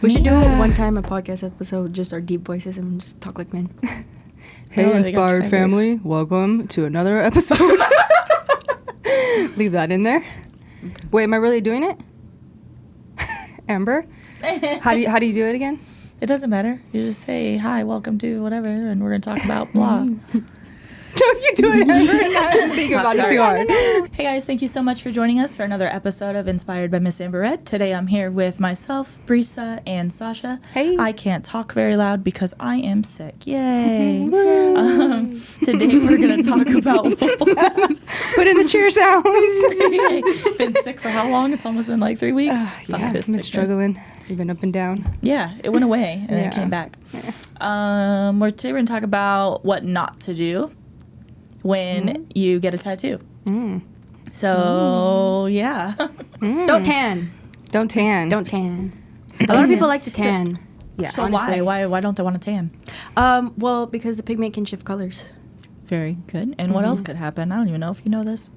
We should do one time a podcast episode, just our deep voices and just talk like men. Hey, Inspired family, welcome to another episode. Leave that in there. Wait, am I really doing it? Amber? How do you do it again? It doesn't matter. You just say, hi, welcome to whatever, and we're going to talk about blah. Don't you do it, Amber? Think about it too hard. Hey guys, thank you so much for joining us for another episode of Inspired by MsAmberRed. Today I'm here with myself, Brisa, and Sasha. Hey. I can't talk very loud because I am sick. Yay. Today we're going to talk about... Put in the cheer sounds. Been sick for how long? It's almost been like 3 weeks. Fuck Yeah, this I've been sickness. struggling. You've been up and down. Yeah, it went away and then Yeah. it came back. Today we're going to talk about what not to do when you get a tattoo. So, yeah. Don't tan. Don't tan. Don't tan. A lot of people like to tan. Yeah. So honestly. why don't they want to tan? Well, because the pigment can shift colors. Very good. And what else could happen? I don't even know if you know this.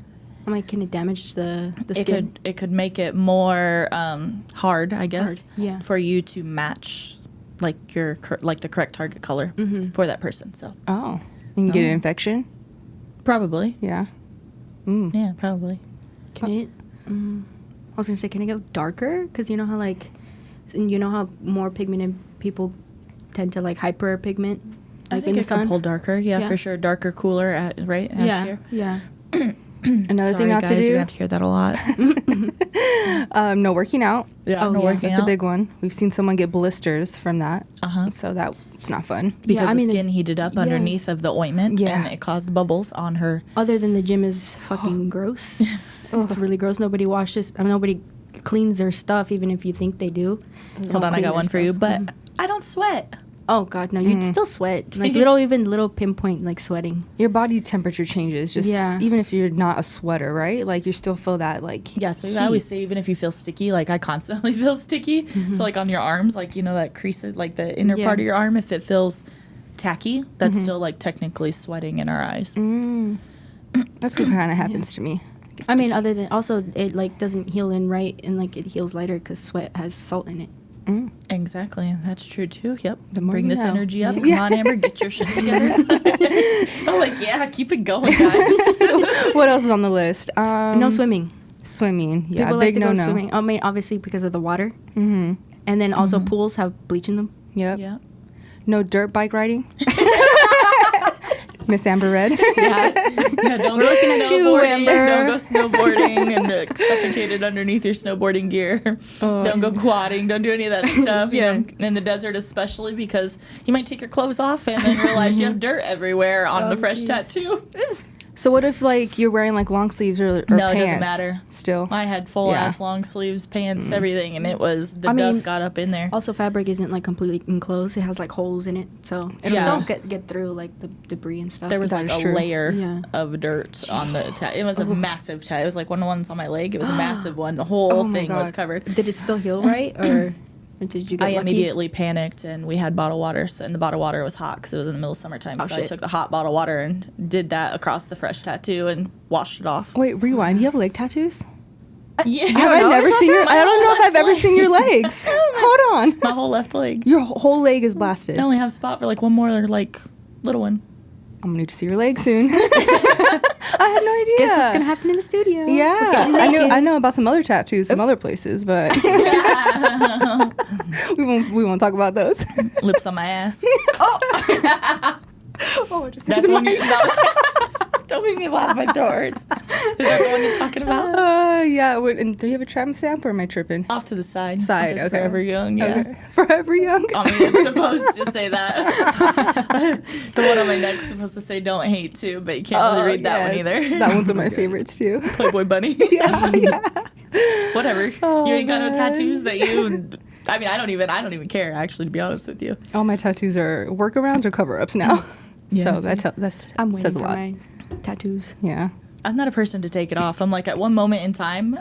I'm like, can it damage the It skin? could make it more hard, I guess, Hard, yeah. for you to match like the correct target color for that person. So Oh. You can get an infection? probably, Yeah. yeah, probably. Can it? I was gonna say, can it go darker? Because you know how more pigmented people tend to like hyperpigment. I Like think in it the sun. can pull darker. Yeah, for sure. Darker, cooler, right? Yeah, Year. yeah. Another thing Sorry, not guys, to you're do. gonna have to hear that a lot. No working out. Yeah, Oh, yeah. That's a big one. We've seen someone get blisters from that. So that's not fun. because I mean, the skin heated up underneath of the ointment, Yeah. and it caused bubbles on her. Other than the gym is fucking gross. It's really gross. Nobody washes. Nobody cleans their stuff, even if you think they do. They Hold don't on, I clean got their one for you, stuff. but I don't sweat. Oh God, no! You'd still sweat, like little pinpoint, like sweating. Your body temperature changes. Just Yeah. even if you're not a sweater, right? Like you still feel that like Yeah, so I always say even if you feel sticky, like I constantly feel sticky. So like on your arms, like that crease, like the inner Yeah. part of your arm, if it feels tacky, that's still like technically sweating in our eyes. that's what kind of happens to me. I mean, other than also it like doesn't heal in right, and like it heals lighter because sweat has salt in it. Exactly, that's true too. Yep. more Bring you this know. energy up. Yeah. Come on, Amber, get your shit together. I'm like, yeah, keep it going, guys. What else is on the list? No swimming. Swimming. Yeah, People like big to go no. swimming. I mean, obviously because of the water. Mm-hmm. And then also pools have bleach in them. Yep. Yeah. No dirt bike riding. MsAmberRed. Yeah. Yeah, don't We're go looking at you, snowboarding. Amber. Don't go snowboarding and suffocated underneath your snowboarding gear. Don't go quadding. Don't do any of that stuff. Yeah. You know, in the desert, especially because you might take your clothes off and then realize you have dirt everywhere on the fresh tattoo. So what if like you're wearing like long sleeves or No, pants? it doesn't matter. Still. I had full ass long sleeves, pants, everything, and it was the I mean, dust got up in there. Also, fabric isn't like completely enclosed. It has like holes in it, so it'll Yeah. still get through like the debris and stuff. There was That like is a true. layer Yeah. of dirt on the tattoo. It was a massive tattoo. It was like one of the ones on my leg. It was a massive one. The whole my thing was God. covered. Did it still heal right, or did you get I lucky? immediately panicked, and we had bottled water, and the bottled water was hot because it was in the middle of summertime. Oh, so I shit. took the hot bottled water and did that across the fresh tattoo and washed it off. Wait, rewind. You have leg tattoos? Yeah, Have I know, never seen your? My I don't know whole if I've left ever leg. seen your legs. Hold on. my whole left leg. Your whole leg is blasted. I only have a spot for like one more like little one. I'm gonna need to see your leg soon. I had no idea. Guess it's gonna happen in the studio. Yeah, I know about some other tattoos, some other places, but we won't talk about those. Lips on my ass. Oh, just That's the one you. Don't make me laugh. My throat hurts. Is that the one you're talking about? Yeah. And do you have a tramp stamp or am I tripping? Off to the side. Side, It says okay. Forever young. Yeah. Okay. Forever young. I mean, it's supposed to say that. The one on my neck's supposed to say "Don't hate" too, but you can't really read that one either. That one's one of my favorites too. Playboy bunny. Yeah. Whatever. Oh, you ain't got no man. tattoos that you. I mean, I don't even care. Actually, to be honest with you. All my tattoos are workarounds or cover-ups now. Yeah, So see? that's I'm waiting says a for lot. my tattoos. Yeah. I'm not a person to take it off. I'm like, at one moment in time,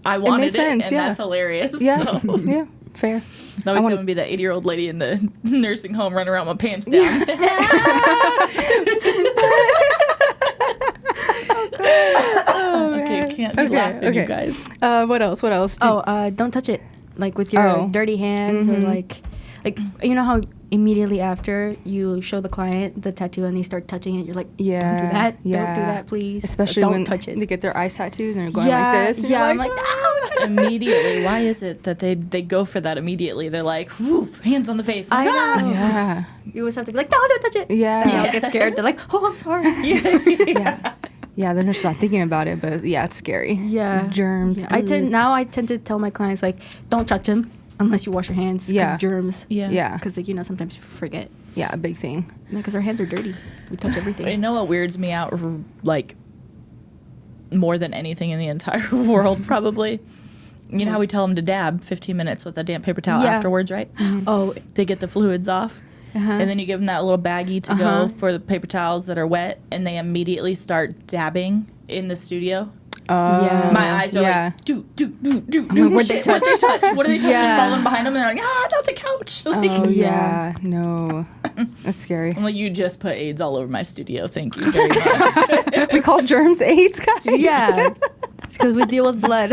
I wanted makes it, sense, and yeah. that's hilarious. Yeah. So. Yeah. Fair. That was going to be the 80-year-old lady in the nursing home running around with my pants down. Okay, can't be laughing, you guys. What else? Don't touch it. Like with your dirty hands or like you know how immediately after you show the client the tattoo and they start touching it, you're like, don't do that. Don't do that, please. Especially don't when touch it. they get their eyes tattooed and they're going like this. And Yeah, you're I'm like, no. Immediately. Why is it that they go for that immediately? They're like, woof, hands on the face. I Ah! know. Yeah. You always have to be like, no, don't touch it. Yeah. And they all get scared. They're like, oh, I'm sorry. Yeah, they're just not thinking about it, but yeah, it's scary. Yeah. Germs. Yeah. I tend to tell my clients, like, don't touch them unless you wash your hands. Because germs. Yeah. Because, like, you know, sometimes you forget. Yeah, a big thing. Because our hands are dirty. We touch everything. You know what weirds me out, like, more than anything in the entire world, probably? You know how we tell them to dab 15 minutes with a damp paper towel afterwards, right? Mm-hmm. Oh. They get the fluids off. And then you give them that little baggie to go for the paper towels that are wet, and they immediately start dabbing in the studio. Yeah. My eyes are like, do. Where'd they touch? What are they touching? Yeah. Following behind them, and they're like, not the couch. Like, Oh, yeah. No. That's scary. I'm like, you just put AIDS all over my studio. Thank you very much. We call germs AIDS, guys. Yeah. It's because we deal with blood.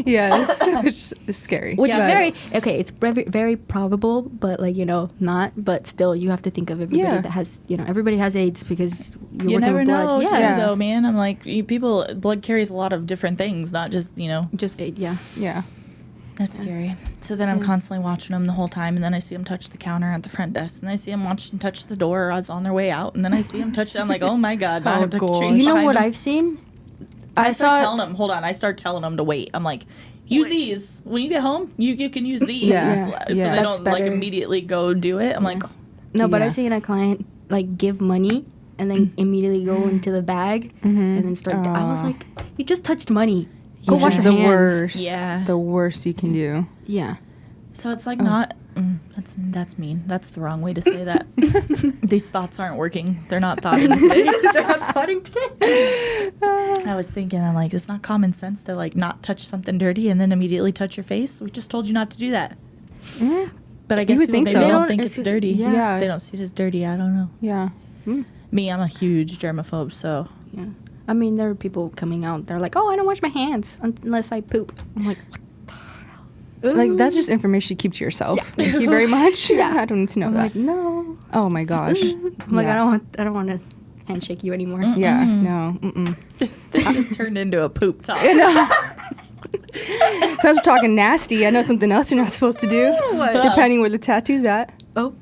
Yes. Which is scary. Which is it's very, very probable, but like, you know, not. But still, you have to think of everybody that has, you know, everybody has AIDS because you never with blood. know, Yeah. though, man. I'm like, blood carries a lot of different things, not just, you know. Just AIDS, yeah. Yeah. That's scary. So then I'm constantly watching them the whole time, and then I see them touch the counter at the front desk, and I see them watch them touch the door as on their way out, and then I see them touch. I'm like, oh my god! I have to change You know behind what them. I've seen? I start telling them to wait. I'm like, use these when you get home. You can use these. Yeah. So they That's don't like better. immediately go do it. I'm like, No, but Yeah. I've seen a client like give money and then immediately go into the bag and then start. I was like, you just touched money. Go wash your the hands. worst. Yeah. The worst you can do. Yeah. so it's like not. That's mean. That's the wrong way to say that. These thoughts aren't working. They're not thought into this. They're not potting today. I was thinking, I'm like, it's not common sense to like not touch something dirty and then immediately touch your face. We just told you not to do that. But I guess would people think maybe so. don't think it's dirty. Yeah. They don't see it as dirty. I don't know. Yeah. Me, I'm a huge germaphobe, so Yeah. I mean, there are people coming out. They're like, oh, I don't wash my hands unless I poop. I'm like, what the hell? Like, that's just information you keep to yourself. Thank you very much. Yeah. I don't need to know I'm that. like, no. Oh my gosh. I'm like, Yeah. I don't want to handshake you anymore. Yeah. No. Mm-mm. this just turned into a poop talk. Since we're talking nasty, I know something else you're not supposed to do. What? Depending where the tattoo's at. Oh.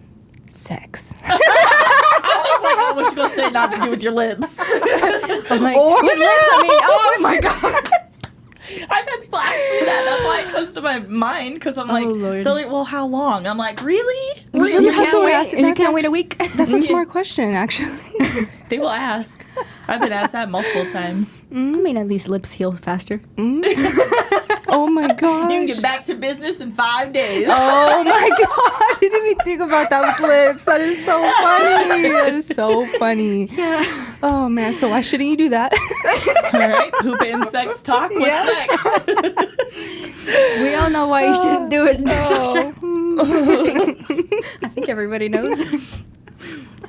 Sex. I was going to say not to do with your lips. I'm like, with lips, I mean, oh my God. I've had people ask me that. That's why it comes to my mind, because I'm like, Lord. they're like, well, how long? I'm like, really? You Really? can't wait, and you that's can't wait a week. That's a smart question, actually. They will ask. I've been asked that multiple times. I mean, at least lips heal faster. Oh my gosh. You can get back to business in 5 days. Oh my god! I didn't even think about that with lips. That is so funny. That is so funny. Yeah. Oh man, so why shouldn't you do that? All right, poop and sex talk. What's next? We all know why you shouldn't do it. Oh. I think everybody knows.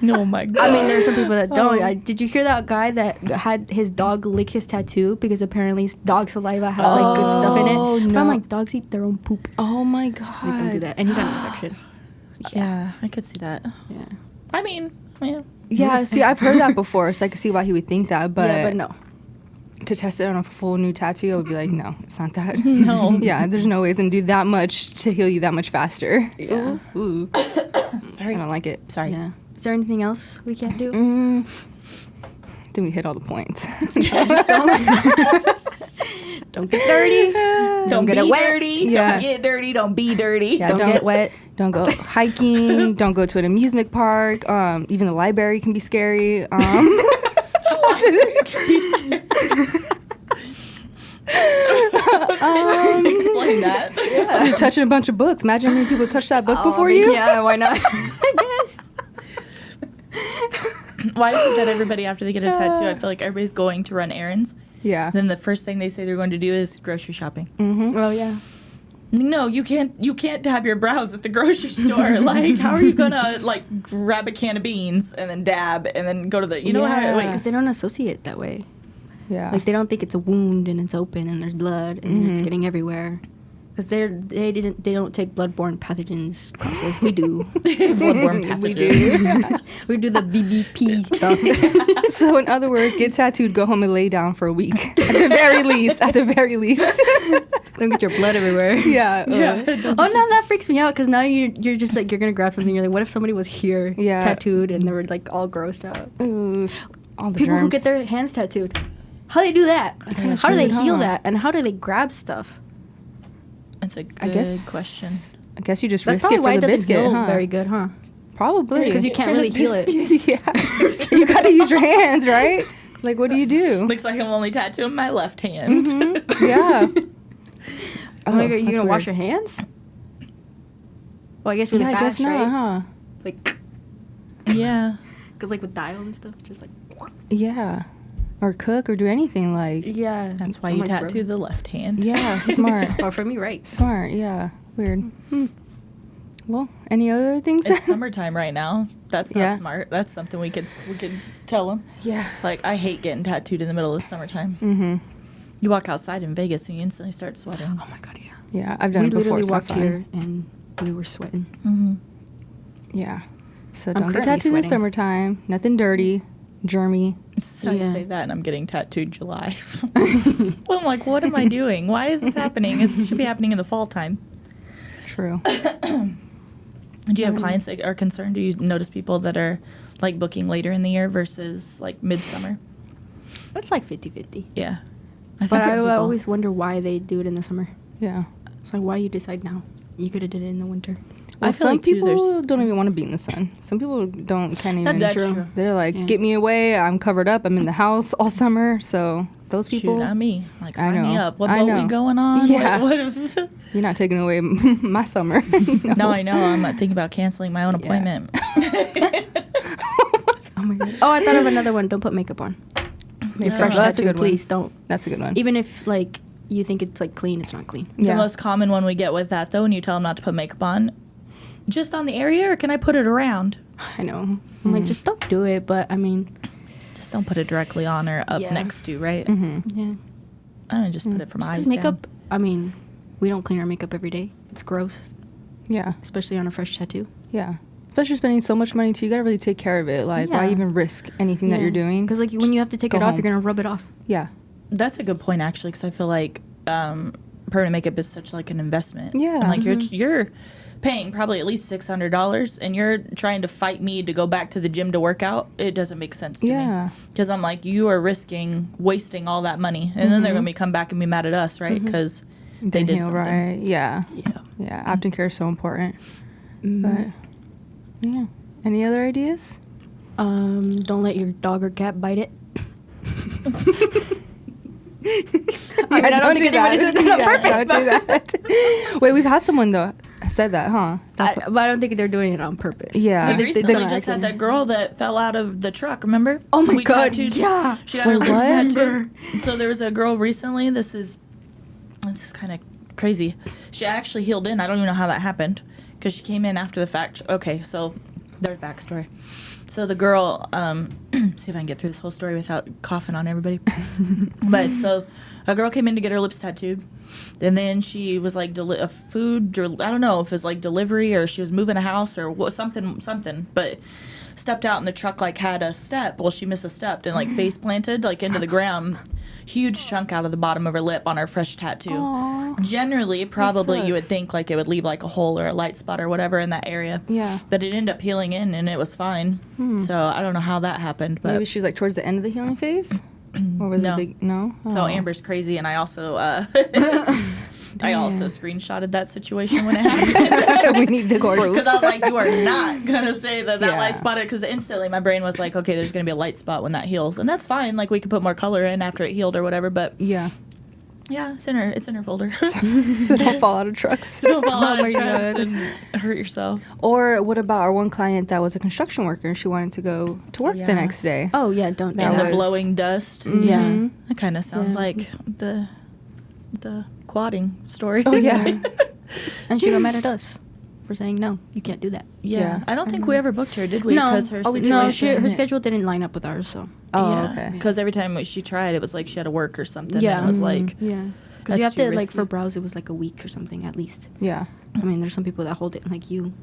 Oh my god. I mean, there's some people that don't. Did you hear that guy that had his dog lick his tattoo because apparently dog saliva has like good stuff in it? Oh, But no. I'm like, dogs eat their own poop. Oh my god. Like, don't do that. And he got an infection. Yeah, I could see that. Yeah. I mean, yeah. Yeah, see, I've heard that before, so I could see why he would think that, but, Yeah, but no. to test it on a full new tattoo, I would be like, no, it's not that. No. Yeah, there's no way it's gonna do that much to heal you that much faster. Yeah. Ooh. Sorry. I don't like it. Sorry. Yeah. Is there anything else we can't do? I think we hit all the points. Don't get dirty. Don't get be it wet. dirty. Yeah. Don't get dirty. Don't be dirty. Yeah, Don't get wet. Don't go hiking. Don't go to an amusement park. Even the library can be scary. Explain that. You're touching a bunch of books. Imagine how many people touched that book before you. Yeah, why not? I guess. Why is it that everybody, after they get a tattoo, I feel like everybody's going to run errands? Yeah. Then the first thing they say they're going to do is grocery shopping. Well, yeah. No, you can't dab your brows at the grocery store. Like, how are you gonna like grab a can of beans and then dab and then go to the how because they don't associate it that way. Yeah. Like they don't think it's a wound and it's open and there's blood and it's getting everywhere. Because they don't take bloodborne pathogens classes. We do. Bloodborne pathogens. We do the BBP stuff. So in other words, get tattooed, go home and lay down for a week. At the very least. Don't get your blood everywhere. Yeah. Now that freaks me out because now you're just like, you're going to grab something. You're like, what if somebody was here tattooed and they were like all grossed out? Ooh, all the People germs. who get their hands tattooed. How do they do that? How do they heal that? And how do they grab stuff? That's a good question. I guess you just That's risk it for why the it doesn't biscuit, heal huh? very good, huh? Probably. Because you can't really heal it. Yeah. You got to use your hands, right? Like, what do you do? Looks like I'm only tattooing my left hand. Yeah. Oh my God, you're going to wash your hands? Well, I guess really I fast, guess right? not, huh? Like, Yeah. because like with dial and stuff, just like. Yeah. Or cook or do anything like. Yeah. That's why you tattoo the left hand. Yeah, smart. Or for me, right. Smart, yeah. Weird. Well, any other things? It's summertime right now. That's not smart. That's something we could tell them. Yeah. Like, I hate getting tattooed in the middle of summertime. Mm-hmm. You walk outside in Vegas and you instantly start sweating. Oh my God, yeah. Yeah, I've done it before. We literally It's not walked here and we were sweating. Mm-hmm. Yeah. So I'm don't get currently tattooed in the sweating. summertime. Nothing dirty, germy. So I say that and I'm getting tattooed July. Well, I'm like, what am I doing? Why is this happening? It should be happening in the fall time. True. Do you have clients that are concerned? Do you notice people that are like booking later in the year versus like midsummer? It's like 50-50. Yeah. But I always wonder why they do it in the summer. Yeah. It's like, why you decide now? You could have did it in the winter. Well, I feel some like, too, people don't even want to be in the sun. Some people can't even. That's true. They're like, get me away. I'm covered up. I'm in the house all summer. So those people. Shoot, not me. Like, I sign me know. up. What I boat know. we going on? Yeah. What if... You're not taking away my summer. No, I know. I'm thinking about canceling my own appointment. Oh my God. Oh, I thought of another one. Don't put makeup on. Your fresh That's a tattoo, good one. please don't. That's a good one. Even if like you think it's like clean, it's not clean. The most common one we get with that, though, when you tell them not to put makeup on, just on the area, or can I put it around? I know. I'm like, just don't do it. But I mean, Just don't put it directly on or up next to, right? yeah. I don't just put it from eyes Because makeup, I mean, we don't clean our makeup every day. It's gross, Yeah. especially on a fresh tattoo. Yeah. Especially spending so much money too, you gotta really take care of it. Like, why Yeah. even risk anything that you're doing? Because like when you have to take go it off, home. you're gonna rub it off. Yeah. That's a good point, actually, because I feel like permanent makeup is such like an investment. Yeah. And like you're paying probably at least $600, and you're trying to fight me to go back to the gym to work out. It doesn't make sense to me. Because I'm like, you are risking wasting all that money, and then they're gonna come back and be mad at us, right? Because they did something. Right. Yeah. Yeah. Yeah. Aftercare is so important. Mm-hmm. But yeah. Any other ideas? Don't let your dog or cat bite it. I don't think anybody's doing that on purpose. Don't do that. Wait, we've had someone though said that, huh? But I don't think they're doing it on purpose. Yeah. I We think it's recently on just had accident. that girl that fell out of the truck, remember? Oh my We God, tattooed- yeah. She got her Wait, lips what? tattooed. So there was a girl recently, this is kind of crazy. She actually healed in. I don't even know how that happened because she came in after the fact. Okay, so there's backstory. So the girl, see if I can get through this whole story without coughing on everybody. But so a girl came in to get her lips tattooed, and then she was like a food, I don't know if it was like delivery or she was moving a house or something, but stepped out and the truck like had a step. Well, she missed a step and like face planted like into the ground. Huge chunk out of the bottom of her lip on her fresh tattoo. Aww. Generally, probably you would sucks. think like it would leave like a hole or a light spot or whatever in that area. Yeah. But it ended up healing in and it was fine. So I don't know how that happened. But Maybe she was like towards the end of the healing phase? Or was No. it big? No? so Oh. Amber's crazy, and I also I also screenshotted that situation when it happened. We need this proof. Because I was like, you are not going to say that Yeah. light spot, because instantly my brain was like, okay, there's going to be a light spot when that heals. And that's fine. Like, we could put more color in after it healed or whatever. But Yeah. yeah, it's in her folder. So don't fall out of trucks. Don't fall out Oh of my trucks God. and hurt yourself. Or what about our one client that was a construction worker and she wanted to go to work Yeah. the next day? Oh yeah, don't. And That the was, blowing dust. Yeah. That kind of sounds Yeah. like the quadding story. Oh, yeah. And she got mad at us for saying, no, you can't do that. Yeah. I don't think we ever booked her, did we? No, Her her schedule didn't line up with ours, so. Oh, okay. Because every time she tried, it was like she had to work or something. Yeah. And it was like, yeah. Because you have to, like, for brows, it was like a week or something at least. Yeah. I mean, there's some people that hold it, like you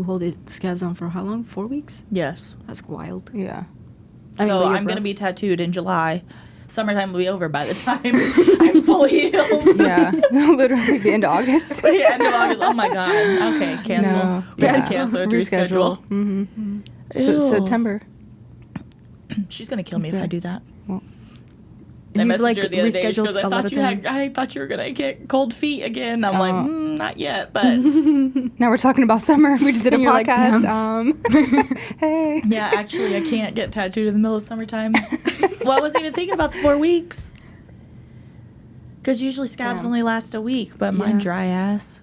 hold it scabs on for how long? 4 weeks? Yes. That's wild. Yeah. So I'm going to be tattooed in July. Summertime will be over by the time I'm fully healed. Yeah. Literally the end of August. Yeah, end of August. Oh, my God. Okay, cancel. No. Yeah. Cancel, reschedule. Mm-hmm. So, September. She's going to kill me if I do that. Well, I messaged like, her the other day. She goes, rescheduled I thought you were gonna get cold feet again. I'm like, not yet, but now we're talking about summer. We just did a And you're like, podcast. Hey. yeah, actually, I can't get tattooed in the middle of summertime. Well, I wasn't even thinking about the 4 weeks, because usually scabs only last a week, but mine dry ass.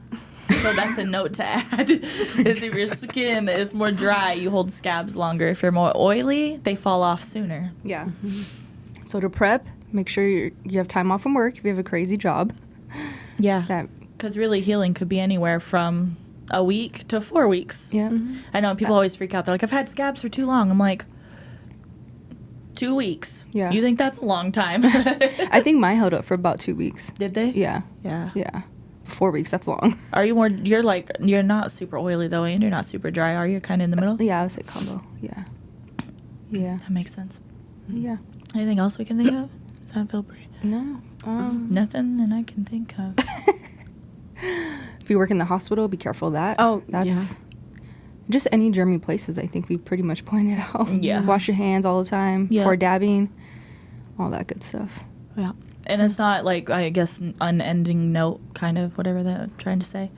So that's a note to add. Is if your skin is more dry, you hold scabs longer. If you're more oily, they fall off sooner. Yeah. So to prep, make sure you have time off from work if you have a crazy job. Yeah. Because really healing could be anywhere from a week to 4 weeks. Yeah. I know people always freak out. They're like, I've had scabs for too long. I'm like, 2 weeks. Yeah. You think that's a long time? I think mine held up for about 2 weeks. Did they? Yeah. Yeah. Yeah. 4 weeks, that's long. Are you more, you're not super oily though, and you're not super dry, are you? Kind of in the middle? Yeah, I would say combo. Yeah. Yeah. That makes sense. Yeah. Anything else we can think of? Does that feel pretty? No. Nothing that I can think of. If you work in the hospital, be careful of that. Oh, that's just any germy places. I think we pretty much pointed out. Yeah. Wash your hands all the time before dabbing, all that good stuff. Yeah. And it's not like, I guess, unending note, kind of, whatever they're trying to say,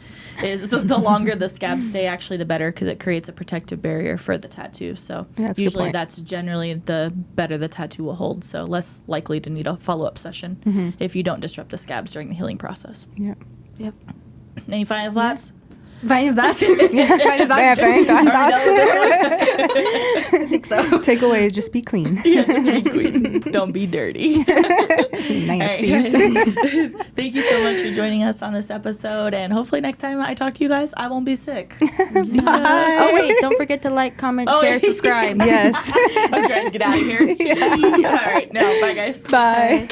is the longer the scabs stay, actually, the better, because it creates a protective barrier for the tattoo. So usually that's generally the better the tattoo will hold, so less likely to need a follow-up session if you don't disrupt the scabs during the healing process. Yep. Yep. Any final thoughts? Final thoughts? Final thoughts. I think so. Takeaway: just be clean. Yeah, just be clean. Don't be dirty. Nasties. Thank you so much for joining us on this episode, and hopefully next time I talk to you guys, I won't be sick. See ya. Oh, wait, don't forget to like, comment, share, subscribe. Yes. I'm trying to get out of here. All right, now, bye, guys. Bye.